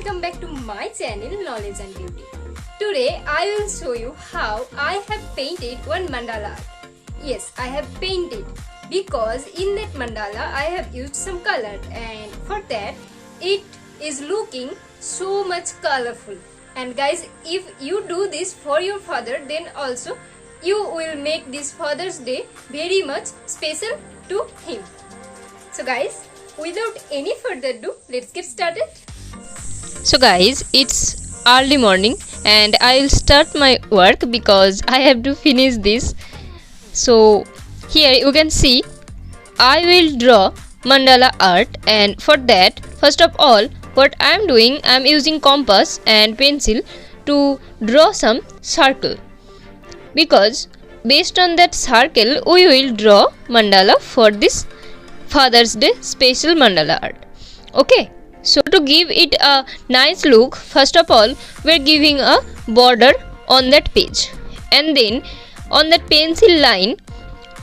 welcome back to my channel Knowledge and Beauty. Today I will show you how I have painted one mandala art. Yes, I have painted because in that mandala I have used some color, and for that it is looking so much colorful. And guys, if you do this for your father, then also you will make this Father's Day very much special to him. So guys, without any further ado, let's get started. So guys, it's early morning and I will start my work because I have to finish this. So here you can see I will draw mandala art, and for that, first of all, what I am doing, I am using compass and pencil to draw some circle, because based on that circle we will draw mandala for this Father's Day special mandala art. Okay, so to give it a nice look, first of all we are giving a border on that page, and then on that pencil line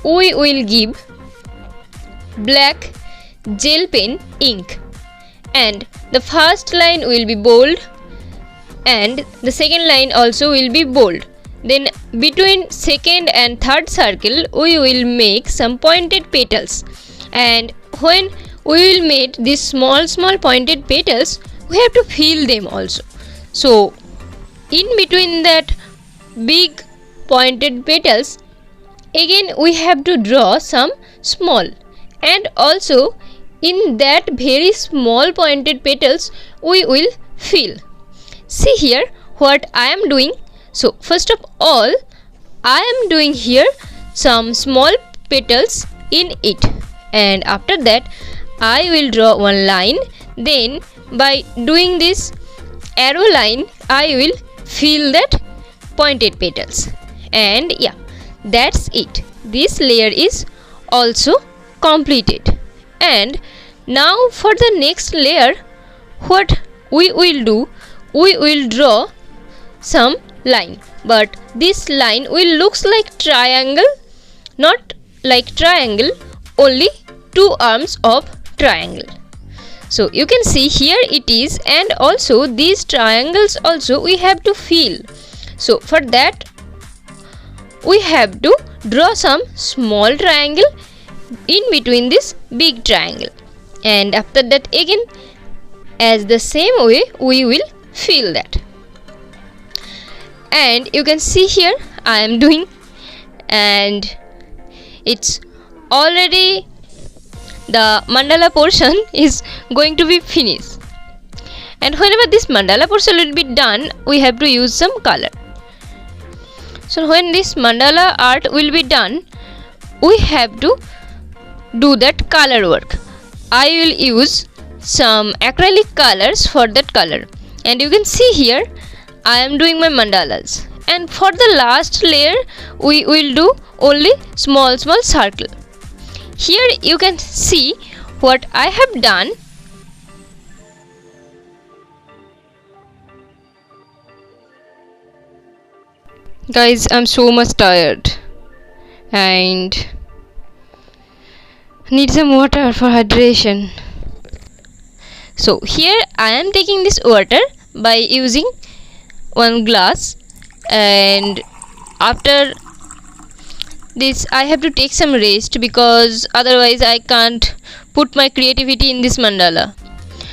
we will give black gel pen ink, and the first line will be bold and the second line also will be bold. Then between second and third circle we will make some pointed petals, and when we will make these small pointed petals, we have to fill them also. So in between that big pointed petals, again we have to draw some small, and also in that very small pointed petals we will fill. See here what I am doing. So first of all I am doing here some small petals in it, and after that I will draw one line. Then by doing this arrow line I will fill that pointed petals, and yeah, that's it. This layer is also completed. And now for the next layer, what we will do, we will draw some line, but this line will looks like triangle, not like triangle, only two arms of triangle. So you can see here it is, and also these triangles also we have to fill. So for that we have to draw some small triangle in between this big triangle, and after that again as the same way we will fill that. And you can see here I am doing, and it's already the mandala portion is going to be finished. And whenever this mandala portion will be done, we have to use some color. So when this mandala art will be done, we have to do that color work. I will use some acrylic colors for that color, and you can see here I am doing my mandalas. And for the last layer we will do only small circle. Here you can see what I have done. Guys, I'm so much tired and need some water for hydration. So here I am taking this water by using one glass, and after this I have to take some rest because otherwise I can't put my creativity in this mandala.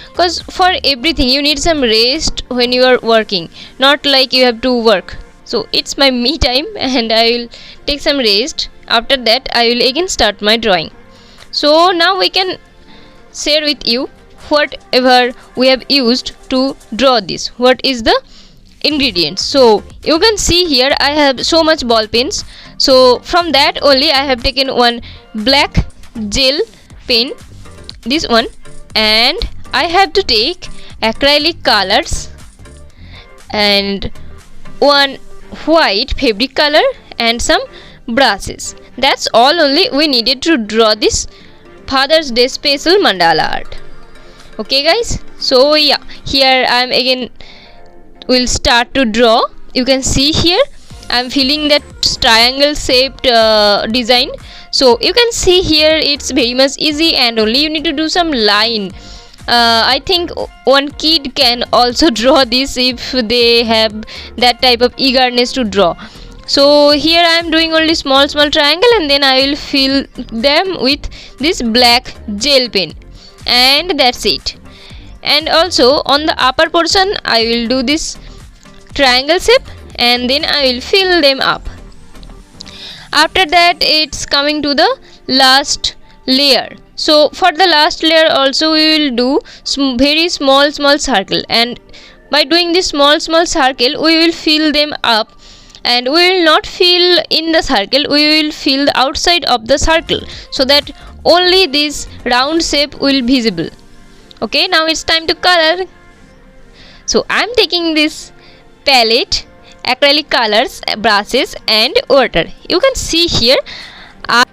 Because for everything you need some rest when you are working, not like you have to work. So it's my me time and I will take some rest. After that I will again start my drawing. So now we can share with you whatever we have used to draw this. What is the ingredients? So you can see here I have so much ball pens. So from that only I have taken one black gel pen, this one, and I have to take acrylic colors and one white fabric color and some brushes. That's all only we needed to draw this Father's Day special mandala art. Okay guys, so yeah, here I am again will start to draw. You can see here I am filling that triangle shaped design. So you can see here it's very much easy, and only you need to do some line I think one kid can also draw this if they have that type of eagerness to draw. So here I am doing only small triangle, and then I will fill them with this black gel pen, and that's it. And also on the upper portion I will do this triangle shape, and then I will fill them up. After that it's coming to the last layer. So for the last layer also we will do very small circle, and by doing this small circle we will fill them up, and we will not fill in the circle, we will fill the outside of the circle, so that only this round shape will visible. Okay, now it's time to color. So I'm taking this palette, acrylic colors, brushes and water. You can see here I'm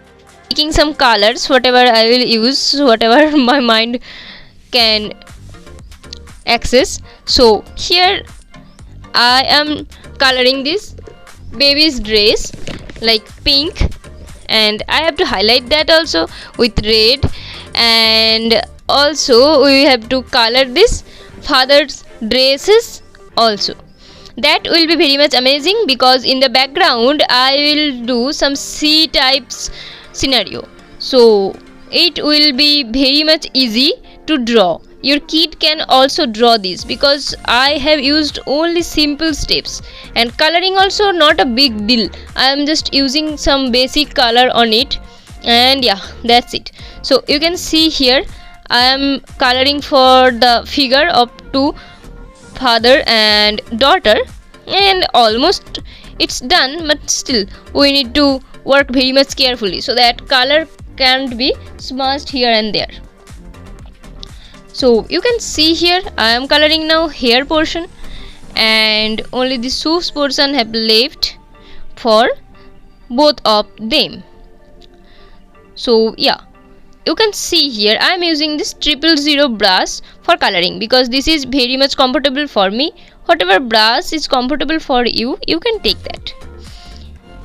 taking some colors, whatever I will use, whatever my mind can access. So here I am coloring this baby's dress like pink, and I have to highlight that also with red, and also we have to color this father's dresses also. That will be very much amazing, because in the background I will do some sea types scenario, so it will be very much easy to draw. Your kid can also draw this, because I have used only simple steps, and coloring also not a big deal. I am just using some basic color on it, and yeah, that's it. So you can see here I am coloring for the figure of two father and daughter, and almost it's done, but still we need to work very much carefully so that color can't be smudged here and there. So you can see here I am coloring now hair portion, and only the shoes portion have left for both of them. So yeah, you can see here I am using this 000 brush for coloring, because this is very much comfortable for me. Whatever brush is comfortable for you, you can take that.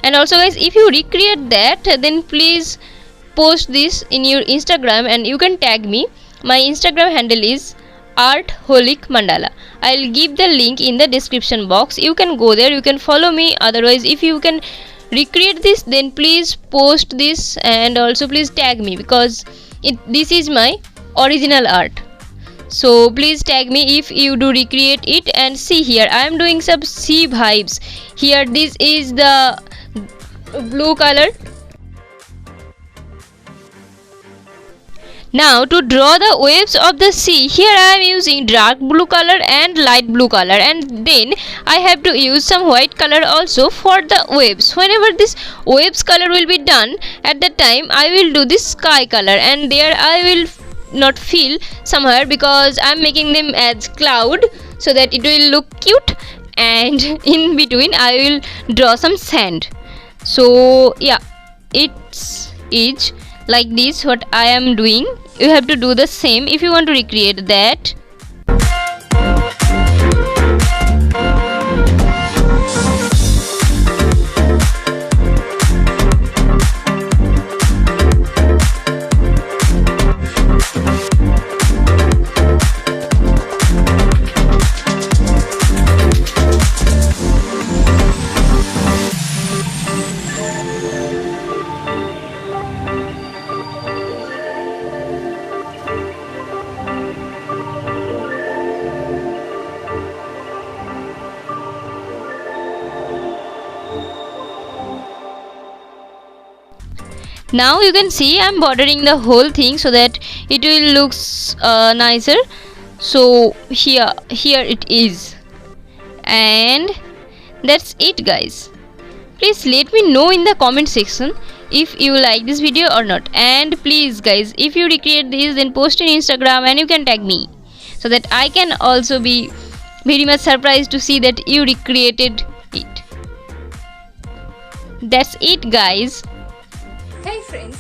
And also guys, if you recreate that, then please post this in your Instagram and you can tag me. My Instagram handle is artholic mandala. I'll give the link in the description box. You can go there, you can follow me. Otherwise, if you can recreate this, then please post this, and also please tag me, because this is my original art. So please tag me if you do recreate it. And see here I am doing some sea vibes. Here this is the blue color. Now to draw the waves of the sea, here I am using dark blue color and light blue color, and then I have to use some white color also for the waves. Whenever this waves color will be done, at that time I will do this sky color, and there I will not fill somewhere, because I am making them as cloud so that it will look cute, and in between I will draw some sand. So yeah, it's like this what I am doing. You have to do the same if you want to recreate that. Now you can see I'm bordering the whole thing so that it will look nicer. So here it is, and that's it guys. Please let me know in the comment section if you like this video or not, and please guys, if you recreate this, then post in Instagram and you can tag me, so that I can also be very much surprised to see that you recreated it. That's it guys. Hey friends,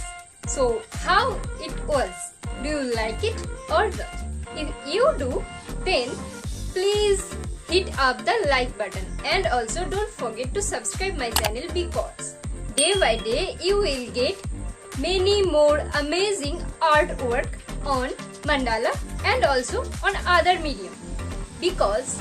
so how it was? Do you like it or not? If you do, then please hit up the like button, and also don't forget to subscribe my channel, because day by day you will get many more amazing artwork on mandala and also on other medium, because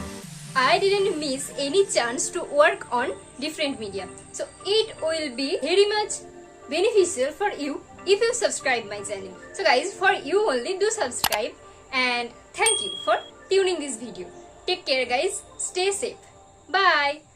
I didn't miss any chance to work on different media. So it will be very much beneficial for you if you subscribe my channel. So guys, for you only, do subscribe, and thank you for tuning this video. Take care guys, stay safe, bye.